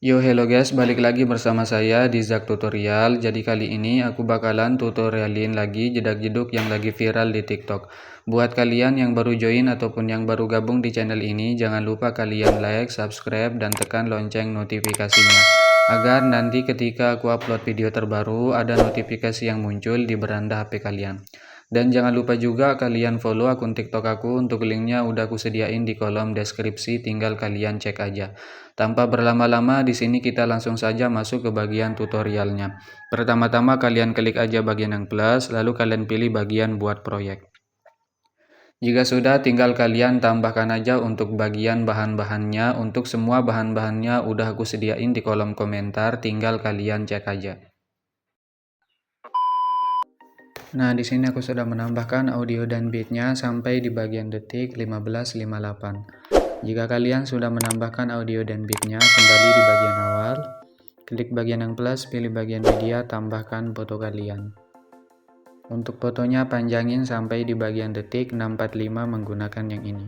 Yo hello guys, balik lagi bersama saya di Zak Tutorial. Jadi kali ini aku bakalan tutorialin lagi jedak-jeduk yang lagi viral di TikTok. Buat kalian yang baru join ataupun yang baru gabung di channel ini, jangan lupa kalian like, subscribe, dan tekan lonceng notifikasinya. Agar nanti ketika aku upload video terbaru, ada notifikasi yang muncul di beranda HP kalian. Dan jangan lupa juga kalian follow akun TikTok aku, untuk linknya udah aku sediain di kolom deskripsi, tinggal kalian cek aja. Tanpa berlama-lama, di sini kita langsung saja masuk ke bagian tutorialnya. Pertama-tama kalian klik aja bagian yang plus, lalu kalian pilih bagian buat proyek. Jika sudah, tinggal kalian tambahkan aja untuk bagian bahan-bahannya. Untuk semua bahan-bahannya udah aku sediain di kolom komentar, tinggal kalian cek aja. Nah, di sini aku sudah menambahkan audio dan beatnya sampai di bagian detik 15.58. Jika kalian sudah menambahkan audio dan beatnya, kembali di bagian awal, klik bagian yang plus, pilih bagian media, tambahkan foto kalian. Untuk fotonya panjangin sampai di bagian detik 645 menggunakan yang ini.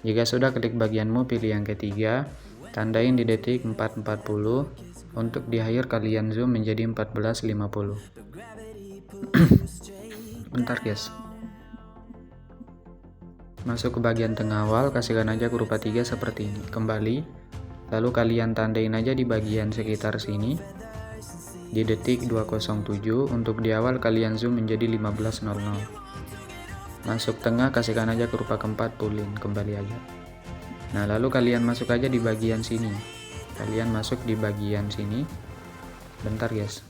Jika sudah, klik bagianmu, pilih yang ketiga, tandain di detik 440. Untuk di akhir kalian zoom menjadi 14.50. Bentar guys. Masuk ke bagian tengah awal, kasihkan aja kurva 3 seperti ini. Kembali, lalu kalian tandain aja di bagian sekitar sini di detik 207. Untuk di awal kalian zoom menjadi 15.00. Masuk tengah, kasihkan aja kurva keempat, pulin, kembali aja. Nah, lalu kalian masuk aja di bagian sini. Kalian masuk di bagian sini. Bentar guys.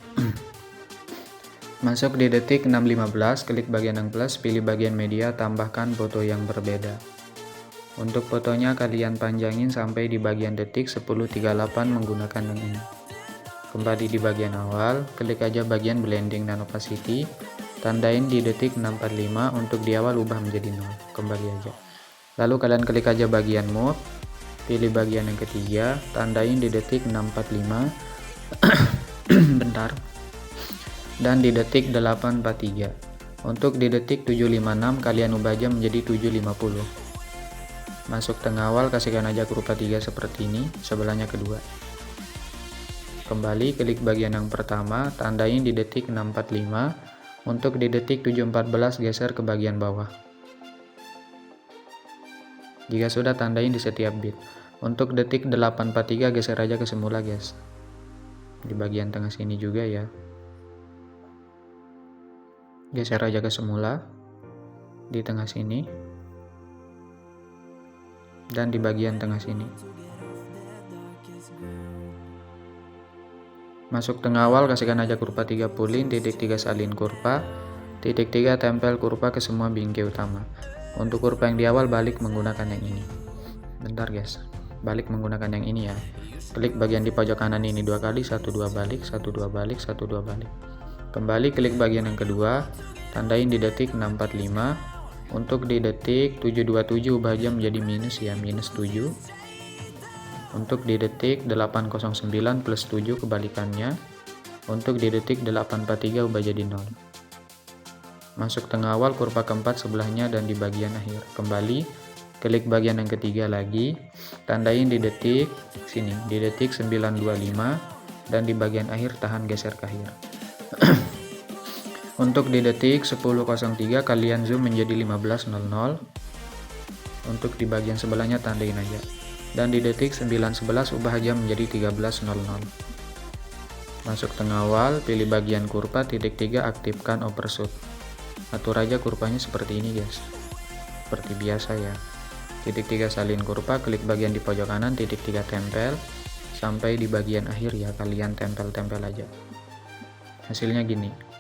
Masuk di detik 6.15, klik bagian yang plus, pilih bagian media, tambahkan foto yang berbeda. Untuk fotonya kalian panjangin sampai di bagian detik 10.38 menggunakan yang ini. Kembali di bagian awal, klik aja bagian blending dan opacity, tandain di detik 6.45. Untuk di awal ubah menjadi 0, kembali aja. Lalu kalian klik aja bagian mode, pilih bagian yang ketiga, tandain di detik 6.45. Bentar. Dan di detik 8.43. Untuk di detik 7.56 kalian ubah aja menjadi 7.50. Masuk tengah awal, kasihkan aja kurva 3 seperti ini, sebelahnya kedua. Kembali, klik bagian yang pertama, tandain di detik 6.45. Untuk di detik 7.14 geser ke bagian bawah. Jika sudah, tandain di setiap bit. Untuk detik 8.43 geser aja ke semula guys. Di bagian tengah sini juga ya. Geser aja ke semula di tengah sini dan di bagian tengah sini. Masuk tengah awal, kasihkan aja kurva 3 pulin, titik 3 salin kurva, titik 3 tempel kurva ke semua bingkai utama. Untuk kurva yang di awal balik menggunakan yang ini. Bentar guys, balik menggunakan yang ini ya. Klik bagian di pojok kanan ini 2 kali, 1 2 balik, 1 2 balik, 1 2 balik. Kembali, klik bagian yang kedua, tandain di detik 6.45. Untuk di detik 7.27 ubah aja menjadi minus ya, minus 7. Untuk di detik 8.09 plus 7 kebalikannya. Untuk di detik 8.43 ubah jadi 0. Masuk tengah awal, kurva keempat sebelahnya dan di bagian akhir. Kembali, klik bagian yang ketiga lagi, tandain di detik sini, di detik 9.25 dan di bagian akhir tahan geser ke akhir. Untuk di detik 10.03 kalian zoom menjadi 15.00. Untuk di bagian sebelahnya tandain aja. Dan di detik 9.11 ubah aja menjadi 13.00. Masuk tengah awal, pilih bagian kurva, titik 3 aktifkan overshoot. Atur aja kurvanya seperti ini guys. Seperti biasa ya. Titik 3 salin kurva, klik bagian di pojok kanan, titik 3 tempel sampai di bagian akhir ya, kalian tempel-tempel aja. Hasilnya gini.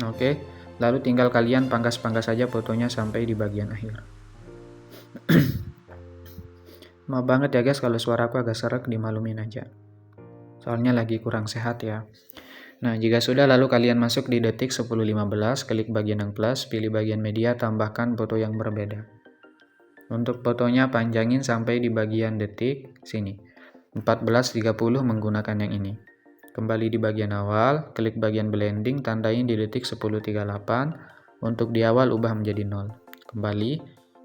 Oke, lalu tinggal kalian pangkas-pangkas saja fotonya sampai di bagian akhir. Maaf banget ya guys kalau suaraku agak serak, dimalumin aja. Soalnya lagi kurang sehat ya. Nah, jika sudah, lalu kalian masuk di detik 10.15, klik bagian yang plus, pilih bagian media, tambahkan foto yang berbeda. Untuk fotonya panjangin sampai di bagian detik sini, 14.30 menggunakan yang ini. Kembali di bagian awal, klik bagian blending, tandain di detik 10.38. Untuk di awal ubah menjadi 0. Kembali,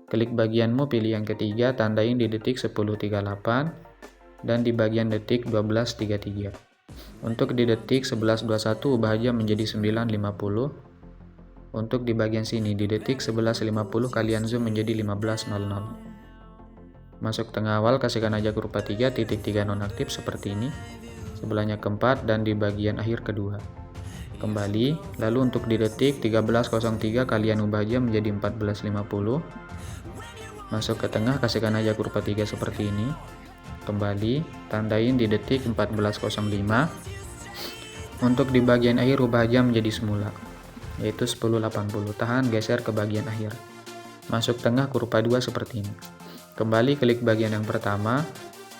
Klik bagianmu, pilih yang ketiga, tandain di detik 10.38 dan di bagian detik 12.33. Untuk di detik 11.21 ubah jam menjadi 9.50. Untuk di bagian sini di detik 11.50 kalian zoom menjadi 15.00. Masuk tengah awal, kasihkan aja kurva 3, titik 3 nonaktif seperti ini. Sebelahnya keempat dan di bagian akhir kedua. Kembali, lalu untuk di detik 13.03 kalian ubah jam menjadi 14.50. Masuk ke tengah, kasihkan aja kurva 3 seperti ini. Kembali, tandain di detik 14.05. Untuk di bagian akhir ubah jam menjadi semula, yaitu 10.80. Tahan, geser ke bagian akhir. Masuk tengah, kurva 2 seperti ini. Kembali, klik bagian yang pertama,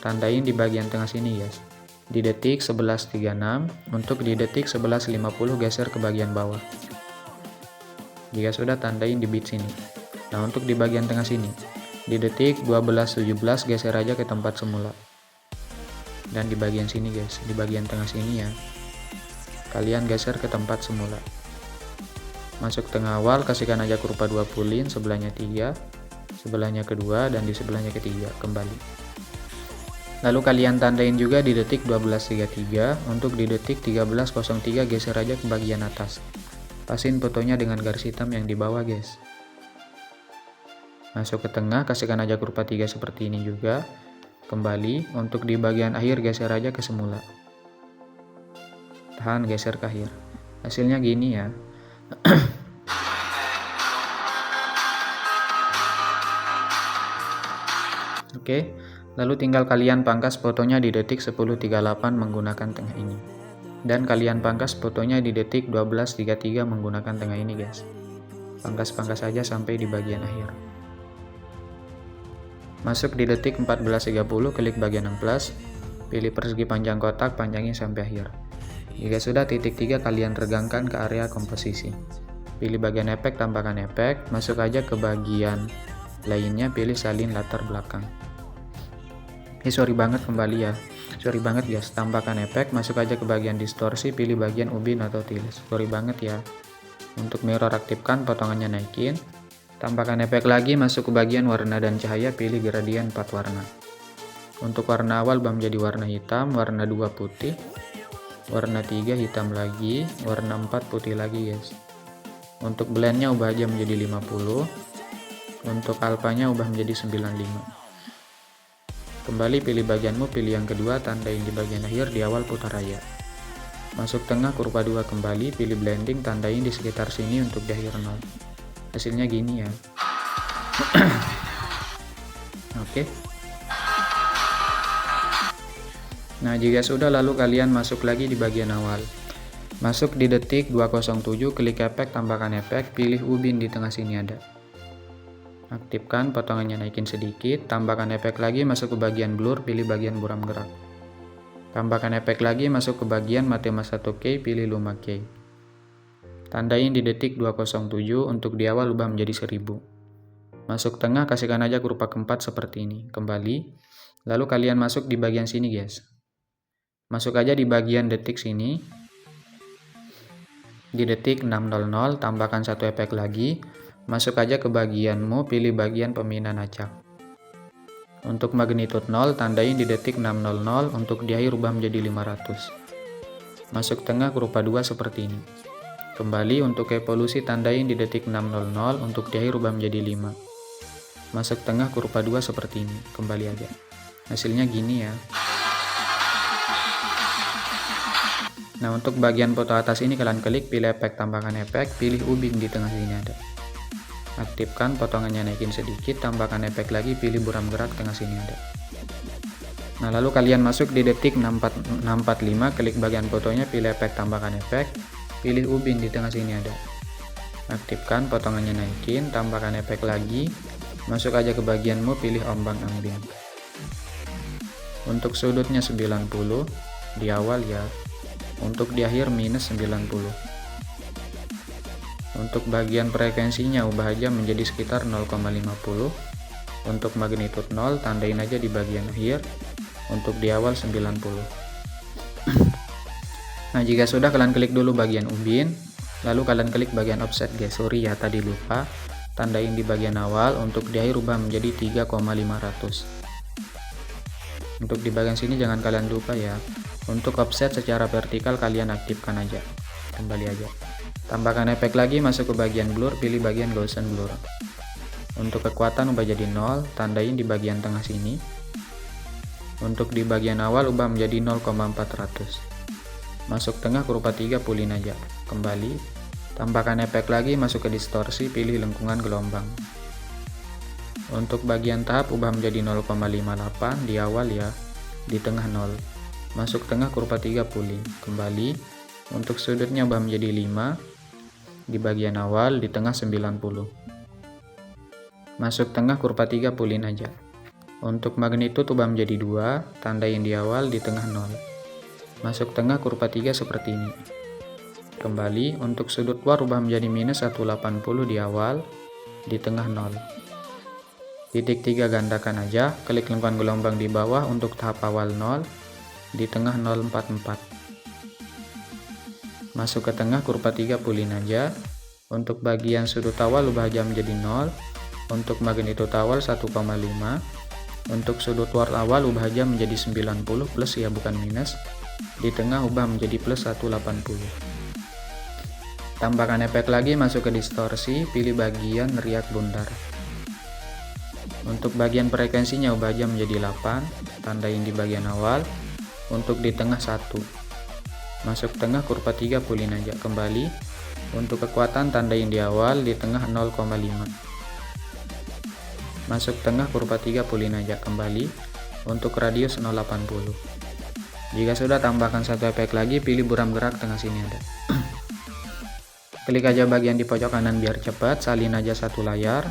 tandain di bagian tengah sini guys. Di detik 11.36, untuk di detik 11.50 geser ke bagian bawah. Jika sudah, tandain di bit sini. Nah, untuk di bagian tengah sini, di detik 12.17 geser aja ke tempat semula. Dan di bagian sini guys, di bagian tengah sini ya, kalian geser ke tempat semula. Masuk tengah awal, kasihkan aja kurva 20, sebelahnya 3, sebelahnya kedua, dan di sebelahnya ketiga. Kembali. Lalu kalian tandain juga di detik 12.33, untuk di detik 13.03 geser aja ke bagian atas. Pasin fotonya dengan garis hitam yang di bawah guys. Masuk ke tengah, kasihkan aja kurva 3 seperti ini juga. Kembali, untuk di bagian akhir geser aja ke semula. Tahan, geser ke akhir. Hasilnya gini ya. Oke, lalu tinggal kalian pangkas fotonya di detik 10.38 menggunakan tengah ini. Dan kalian pangkas fotonya di detik 12.33 menggunakan tengah ini guys. Pangkas-pangkas saja sampai di bagian akhir. Masuk di detik 14.30, klik bagian yang plus, pilih persegi panjang kotak, panjangin sampai akhir. Jika sudah, titik 3 kalian regangkan ke area komposisi. Pilih bagian efek, tambahkan efek, masuk aja ke bagian lainnya, pilih salin latar belakang. Sorry banget, kembali ya. Sorry banget guys, tambahkan efek, masuk aja ke bagian distorsi, pilih bagian ubin atau tiles. Sorry banget ya. Untuk mirror aktifkan, potongannya naikin. Tambahkan efek lagi, masuk ke bagian warna dan cahaya, pilih gradien 4 warna. Untuk warna awal ubah menjadi warna hitam, warna 2 putih, warna 3 hitam lagi, warna 4 putih lagi guys. Untuk blendnya ubah aja menjadi 50, untuk alfanya ubah menjadi 95. Kembali, pilih bagianmu, pilih yang kedua, tandain di bagian akhir di awal putar raya. Masuk tengah, kurva 2 kembali, pilih blending, tandain di sekitar sini untuk di akhir 0. Hasilnya gini ya. Oke. Nah, jika sudah, lalu kalian masuk lagi di bagian awal. Masuk di detik 207, klik efek, tambahkan efek, pilih ubin di tengah sini ada. Aktifkan, potongannya naikin sedikit, tambahkan efek lagi, masuk ke bagian blur, pilih bagian buram gerak. Tambahkan efek lagi, masuk ke bagian Matema 1K, pilih Luma K. Tandain di detik 207, untuk di awal ubah menjadi 1000. Masuk tengah, kasihkan aja kurva keempat seperti ini. Kembali, lalu kalian masuk di bagian sini guys. Masuk aja di bagian detik sini. Di detik 6.00, tambahkan satu efek lagi. Masuk aja ke bagianmu, pilih bagian pemindaian acak. Untuk magnitude 0, tandain di detik 6.00, untuk di akhir ubah menjadi 500. Masuk tengah, kurva 2 seperti ini. Kembali, untuk evolusi tandain di detik 6.00, untuk di akhir ubah menjadi 5. Masuk tengah, kurva 2 seperti ini. Kembali aja. Hasilnya gini ya. Nah, untuk bagian foto atas ini kalian klik, pilih efek, tambahkan efek, pilih ubin di tengah sini ada. Aktifkan, potongannya naikin sedikit, tambahkan efek lagi, pilih buram gerak, tengah sini ada. Nah, lalu kalian masuk di detik 645, klik bagian fotonya, pilih efek, tambahkan efek, pilih ubin di tengah sini ada. Aktifkan, potongannya naikin, tambahkan efek lagi, masuk aja ke bagianmu, pilih ombang ambient. Untuk sudutnya 90 di awal ya, untuk di akhir minus 90. Untuk bagian frekuensinya ubah aja menjadi sekitar 0,50. Untuk magnitude 0 tandain aja di bagian akhir, untuk di awal 90. Nah, jika sudah kalian klik dulu bagian ubin, lalu kalian klik bagian offset guys. Sorry ya tadi lupa. tandain di bagian awal, untuk di akhir ubah menjadi 3,500. Untuk di bagian sini jangan kalian lupa ya, untuk offset secara vertikal kalian aktifkan aja. Kembali aja, tambahkan efek lagi, masuk ke bagian blur, pilih bagian Gaussian blur. Untuk kekuatan ubah jadi 0, tandain di bagian tengah sini. Untuk di bagian awal ubah menjadi 0,400. Masuk tengah kurva 3, pulin aja. Kembali, tambahkan efek lagi, masuk ke distorsi, pilih lengkungan gelombang. Untuk bagian tahap ubah menjadi 0,58 di awal ya, di tengah 0. Masuk tengah kurva 3, pulin. Kembali, untuk sudutnya ubah menjadi 5 di bagian awal, di tengah 90. Masuk tengah kurva 3, pulin aja. Untuk magnitude ubah menjadi 2, tandain di awal, di tengah 0. Masuk tengah kurva 3 seperti ini. Kembali, untuk sudut luar ubah menjadi minus 180 di awal, di tengah 0. Titik 3 gandakan aja, klik lengkungan gelombang di bawah untuk tahap awal 0, di tengah 044. Masuk ke tengah kurva 3, pulin aja. Untuk bagian sudut awal ubah aja menjadi 0, untuk magnitude awal 1,5. Untuk sudut luar awal ubah aja menjadi 90 plus ya, bukan minus. Di tengah ubah menjadi plus 180. Tambahkan efek lagi, masuk ke distorsi, pilih bagian riak bundar. Untuk bagian frekuensinya ubah aja menjadi 8, tandain di bagian awal. Untuk di tengah 1. Masuk tengah kurva 3, pulin aja. Kembali, untuk kekuatan tandain di awal, di tengah 0,5. Masuk tengah kurva 3, pulin aja. Kembali, untuk radius 0,80. Jika sudah, tambahkan satu efek lagi, pilih buram gerak, tengah sini ada. Klik aja bagian di pojok kanan biar cepat, salin aja satu layar.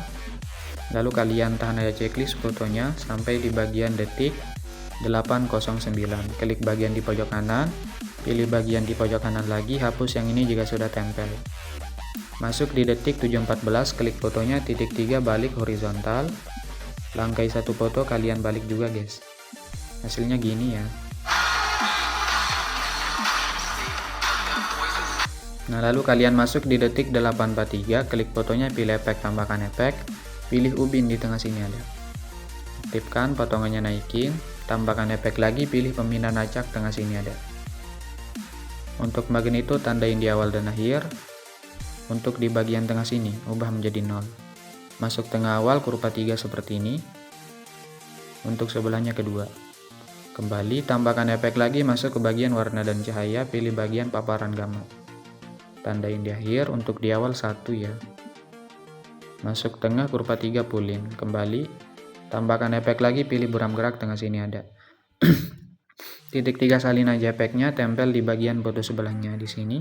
Lalu kalian tahan aja checklist fotonya sampai di bagian detik 809. Klik bagian di pojok kanan, pilih bagian di pojok kanan lagi, hapus yang ini jika sudah tempel. Masuk di detik 714, klik fotonya, titik 3 balik horizontal. Langkai satu foto, kalian balik juga guys. Hasilnya gini ya. Nah, lalu kalian masuk di detik 843, klik fotonya, pilih efek, tambahkan efek, pilih ubin di tengah sini ada. Aktifkan, potongannya naikin, tambahkan efek lagi, pilih pemindahan acak, tengah sini ada. Untuk magnitude tandain di awal dan akhir. Untuk di bagian tengah sini ubah menjadi 0. Masuk tengah awal kurva 3 seperti ini. Untuk sebelahnya kedua. Kembali, tambahkan efek lagi, masuk ke bagian warna dan cahaya, pilih bagian paparan gamma. Tandain di akhir, untuk di awal 1 ya. Masuk tengah kurva 3, pulin. Kembali, tambahkan efek lagi, pilih buram gerak, tengah sini ada. Titik 3 salin aja efeknya, tempel di bagian foto sebelahnya di sini.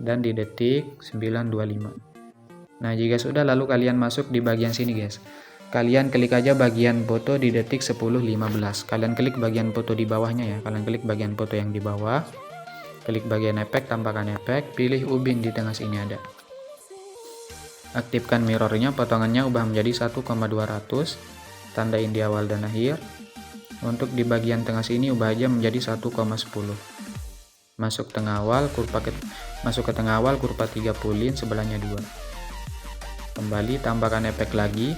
Dan di detik 925. Nah, jika sudah, lalu kalian masuk di bagian sini guys. Kalian klik aja bagian foto di detik 10.15. Kalian klik bagian foto di bawahnya ya. Kalian klik bagian foto yang di bawah. Klik bagian efek, tambahkan efek, pilih ubin di tengah sini ada. Aktifkan mirrornya, potongannya ubah menjadi 1,200. Tandain di awal dan akhir. Untuk di bagian tengah sini ubah aja menjadi 1,10. Masuk ke tengah awal kurva 3, pulin, sebelahnya 2. Kembali, tambahkan efek lagi,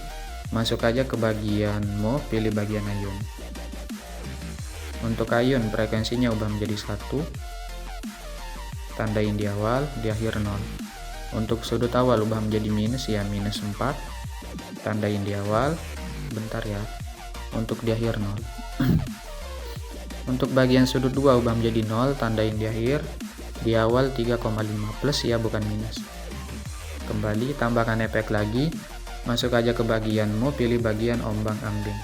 masuk aja ke bagian move, pilih bagian ayun. Untuk ayun frekuensinya ubah menjadi 1, tandain di awal, di akhir 0. Untuk sudut awal ubah menjadi minus ya, minus 4, tandain di awal, bentar ya, untuk di akhir 0. Untuk bagian sudut 2 ubah menjadi 0, tandain di akhir, di awal 3,5 plus ya, bukan minus. Kembali, tambahkan efek lagi, masuk aja ke bagian move, pilih bagian ombang ambing.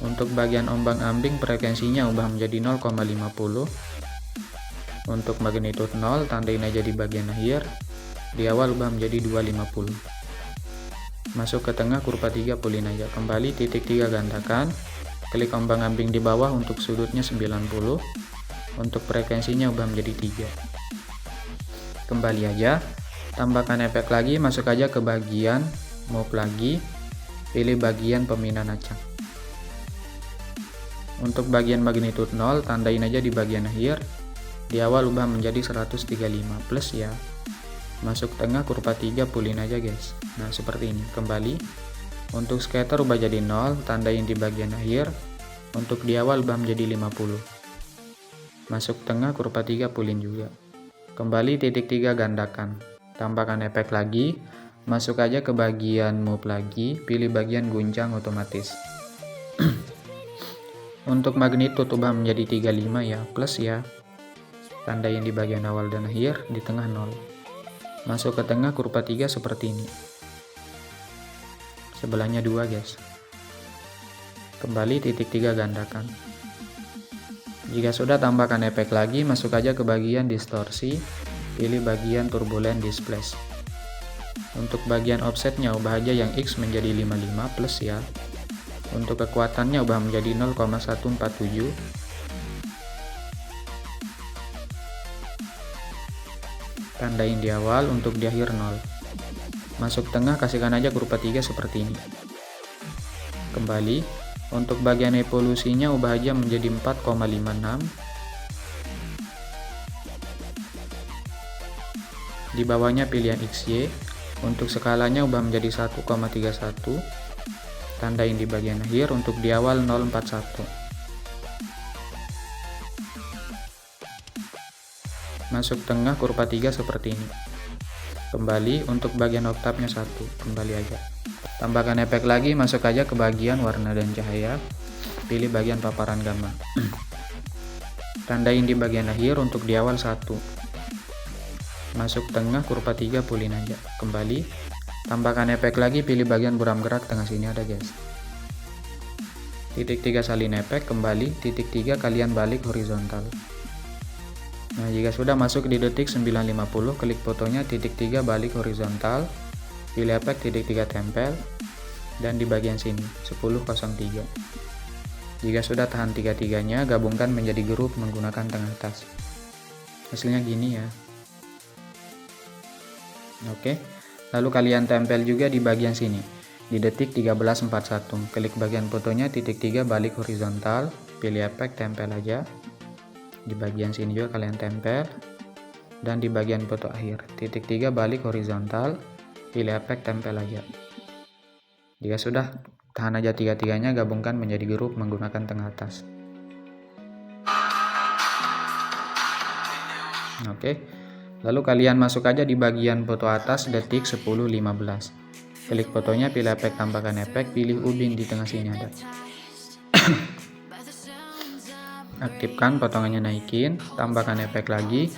Untuk bagian ombang ambing frekuensinya ubah menjadi 0,50. Untuk magnitude 0, tandain aja di bagian akhir, di awal ubah menjadi 250. Masuk ke tengah kurva 3, pulin aja. Kembali, titik 3 gandakan. Klik ombang ambing di bawah, untuk sudutnya 90. Untuk frekuensinya ubah menjadi 3. Kembali aja, tambahkan efek lagi, masuk aja ke bagian move lagi, pilih bagian pemindahan acak. Untuk bagian magnitude 0, tandain aja di bagian akhir, di awal ubah menjadi 135 plus ya. Masuk tengah kurva 3 pulin aja guys. Nah seperti ini. Kembali. Untuk scatter ubah jadi 0, tandain di bagian akhir. Untuk di awal ubah menjadi 50. Masuk tengah kurva 3 pulin juga. Kembali titik 3 gandakan. Tambahkan efek lagi. Masuk aja ke bagian move lagi. Pilih bagian guncang otomatis. Untuk magnitude ubah menjadi 35 ya, plus ya. Tandain di bagian awal dan akhir, di tengah 0. Masuk ke tengah kurva 3 seperti ini. Sebelahnya 2 guys. Kembali titik 3 gandakan. Jika sudah, tambahkan efek lagi, masuk aja ke bagian distorsi, pilih bagian turbulent displace. Untuk bagian offsetnya ubah aja yang X menjadi 55 plus ya. Untuk kekuatannya ubah menjadi 0,147. Tandain di awal, untuk di akhir 0. Masuk tengah, kasihkan aja kurva 3 seperti ini. Kembali, untuk bagian evolusinya ubah aja menjadi 4,56. Di bawahnya pilihan XY. Untuk skalanya ubah menjadi 1,31. Tandain di bagian akhir, untuk di awal 0,41. Masuk tengah kurva 3 seperti ini. Kembali, untuk bagian oktavnya 1, kembali aja. Tambahkan efek lagi, masuk aja ke bagian warna dan cahaya, pilih bagian paparan gamma. Tandain di bagian akhir, untuk di awal 1. Masuk tengah kurva 3 pulin aja. Kembali, tambahkan efek lagi, pilih bagian buram gerak tengah sini ada guys. Titik 3 salin efek, kembali, titik 3 kalian balik horizontal. Nah jika sudah masuk di detik 9.50, klik fotonya titik 3 balik horizontal, pilih efek titik 3 tempel, dan di bagian sini 10.03. Jika sudah tahan tiga-tiganya, gabungkan menjadi grup menggunakan tengah atas. Hasilnya gini ya. Oke, lalu kalian tempel juga di bagian sini di detik 13.41, klik bagian fotonya titik 3 balik horizontal, pilih efek tempel aja. Di bagian sini juga kalian tempel, dan di bagian foto akhir titik 3 balik horizontal, pilih efek tempel aja. Jika sudah, tahan aja tiga-tiganya, gabungkan menjadi grup menggunakan tengah atas. Oke, lalu kalian masuk aja di bagian foto atas detik 10.15, klik fotonya, pilih efek tambahkan efek, pilih ubin di tengah sini ada. Aktifkan potongannya, naikin, tambahkan efek lagi,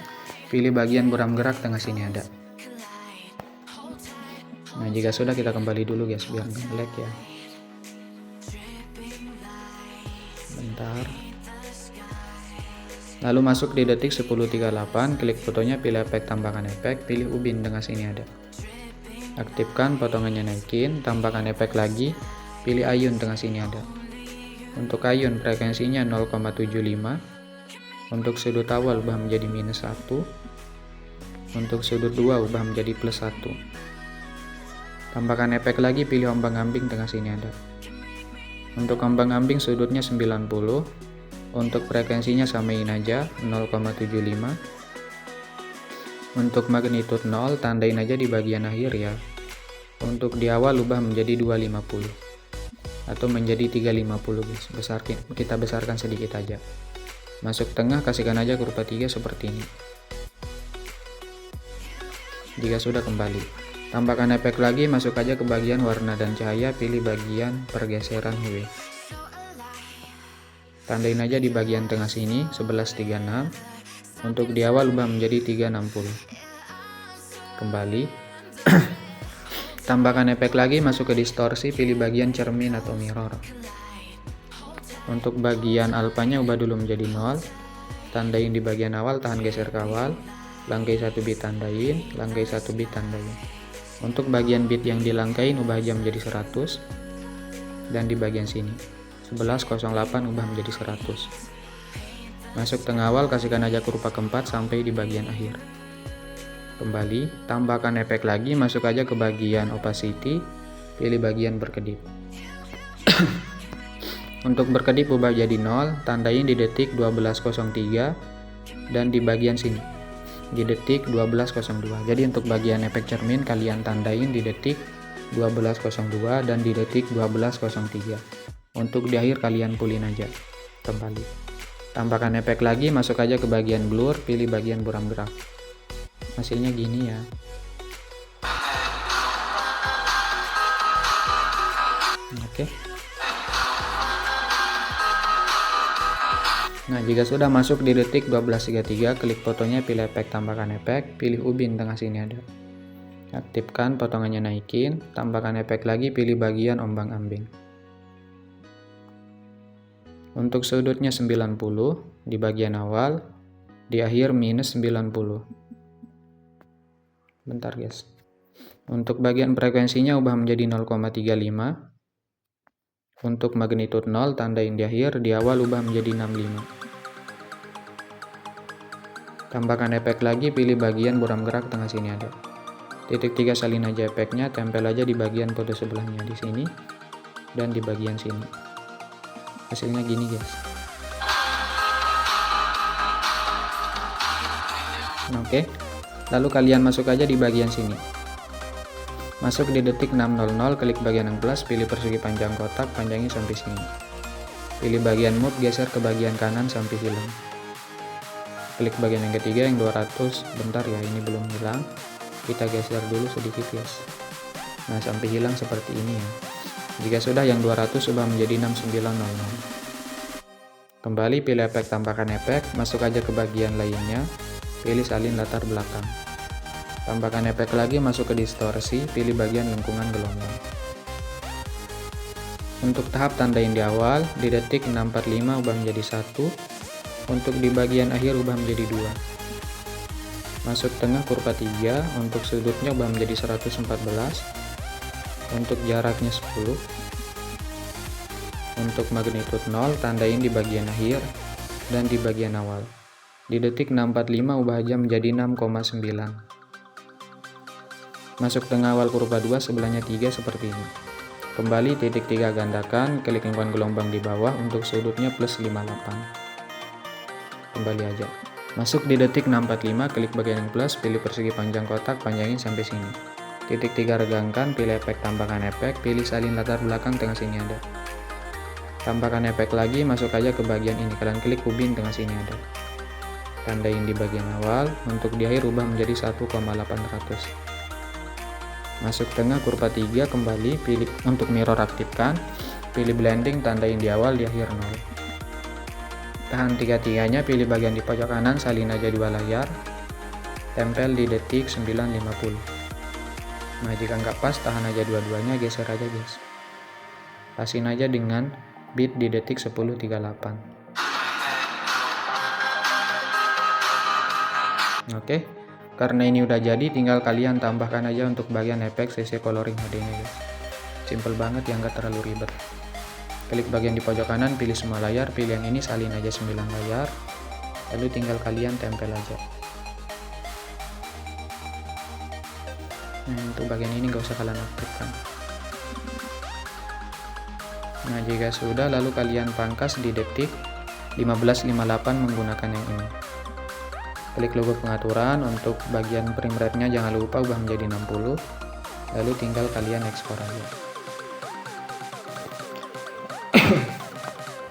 pilih bagian buram gerak tengah sini ada. Nah jika sudah, kita kembali dulu guys biar nggak lag ya. Bentar. Lalu masuk di detik 10.38, klik fotonya, pilih efek tambahkan efek, pilih ubin tengah sini ada. Aktifkan potongannya, naikin, tambahkan efek lagi, pilih ayun tengah sini ada. Untuk ayun frekuensinya 0,75. Untuk sudut awal ubah menjadi -1. Untuk sudut 2 ubah menjadi +1. Tambahkan efek lagi, pilih ombang-ambing tengah sini ada. Untuk ombang-ambing sudutnya 90. Untuk frekuensinya samain aja 0,75. Untuk magnitude 0, tandain aja di bagian akhir ya. Untuk di awal ubah menjadi 250 atau menjadi 350 guys. Kita besarkan sedikit aja. Masuk tengah, kasihkan aja kurva 3 seperti ini. Jika sudah, kembali, tambahkan efek lagi, masuk aja ke bagian warna dan cahaya, pilih bagian pergeseran hue. Tandain aja di bagian tengah sini 11.36. Untuk di awal ubah menjadi 360. Kembali. Tambahkan efek lagi, masuk ke distorsi, pilih bagian cermin atau mirror. Untuk bagian alfanya ubah dulu menjadi 0. Tandain di bagian awal, tahan geser ke awal, langkai 1 bit tandain, langkai 1 bit tandain. Untuk bagian bit yang dilangkain ubah aja menjadi 100, dan di bagian sini 11.08 ubah menjadi 100. Masuk tengah awal, kasihkan aja kurva keempat sampai di bagian akhir. Kembali, tambahkan efek lagi, masuk aja ke bagian opacity, pilih bagian berkedip. Untuk berkedip ubah jadi 0, tandain di detik 12.03, dan di bagian sini di detik 12.02. Jadi untuk bagian efek cermin kalian tandain di detik 12.02 dan di detik 12.03. Untuk di akhir kalian pulin aja kembali. Tambahkan efek lagi, masuk aja ke bagian blur, pilih bagian buram gerak. Hasilnya gini ya. Oke. Nah, jika sudah masuk di detik 12.33, klik fotonya, pilih efek, tambahkan efek, pilih ubin tengah sini ada. Aktifkan, potongannya naikin, tambahkan efek lagi, pilih bagian ombang-ambing. Untuk sudutnya 90 di bagian awal, di akhir minus 90. Bentar guys. Untuk bagian frekuensinya ubah menjadi 0,35. Untuk magnitude 0 tandain di akhir, di awal ubah menjadi 65. Tambahkan efek lagi, pilih bagian buram gerak tengah sini ada. Titik 3 salin aja efeknya, tempel aja di bagian foto sebelahnya di sini dan di bagian sini. Hasilnya gini guys. Oke. Lalu kalian masuk aja di bagian sini. Masuk di detik 6.00, klik bagian yang plus, pilih persegi panjang kotak, panjangin sampai sini. Pilih bagian move, geser ke bagian kanan sampai hilang. Klik bagian yang ketiga yang 200, bentar ya, ini belum hilang. Kita geser dulu sedikit guys. Nah, sampai hilang seperti ini ya. Jika sudah, yang 200 ubah menjadi 6900. Kembali pilih efek, tambahkan efek, masuk aja ke bagian lainnya, pilih salin latar belakang. Tambahkan efek lagi, masuk ke distorsi, pilih bagian lengkungan gelombang. Untuk tahap tandain di awal, di detik 6.45 ubah menjadi 1. Untuk di bagian akhir ubah menjadi 2. Masuk tengah kurva 3, untuk sudutnya ubah menjadi 114. Untuk jaraknya 10. Untuk magnitude 0 tandain di bagian akhir dan di bagian awal. Di detik 6.45 ubah aja menjadi 6,9. Masuk tengah awal kurva 2, sebelahnya 3 seperti ini. Kembali titik 3 gandakan, klik lingkungan gelombang di bawah, untuk sudutnya plus 58. Kembali aja. Masuk di detik 6.45, klik bagian yang plus, pilih persegi panjang kotak, panjangin sampai sini. Titik 3 regangkan, pilih efek, tambahkan efek, pilih salin latar belakang tengah sini ada. Tambahkan efek lagi, masuk aja ke bagian ini, kalian klik ubin tengah sini ada. Tandain di bagian awal, untuk di akhir ubah menjadi 1,800. Masuk tengah kurva 3, kembali pilih untuk mirror, aktifkan, pilih blending, tandain di awal, di akhir 0. Tahan tiga-tiganya, pilih bagian di pojok kanan, salin aja 2 layar, tempel di detik 9.50. Nah, jika nggak pas, tahan aja dua-duanya, geser aja guys. Pasin aja dengan bit di detik 10.38. Oke. Karena ini udah jadi, tinggal kalian tambahkan aja untuk bagian efek CC coloring HD-nya guys. Simple banget ya, nggak terlalu ribet. Klik bagian di pojok kanan, pilih semua layar, pilih yang ini, salin aja 9 layar, lalu tinggal kalian tempel aja. Nah, untuk bagian ini nggak usah kalian aktifkan. Nah, jika sudah, lalu kalian pangkas di detik 15.58 menggunakan yang ini. Klik logo pengaturan, untuk bagian frame rate-nya jangan lupa ubah menjadi 60, lalu tinggal kalian ekspor aja.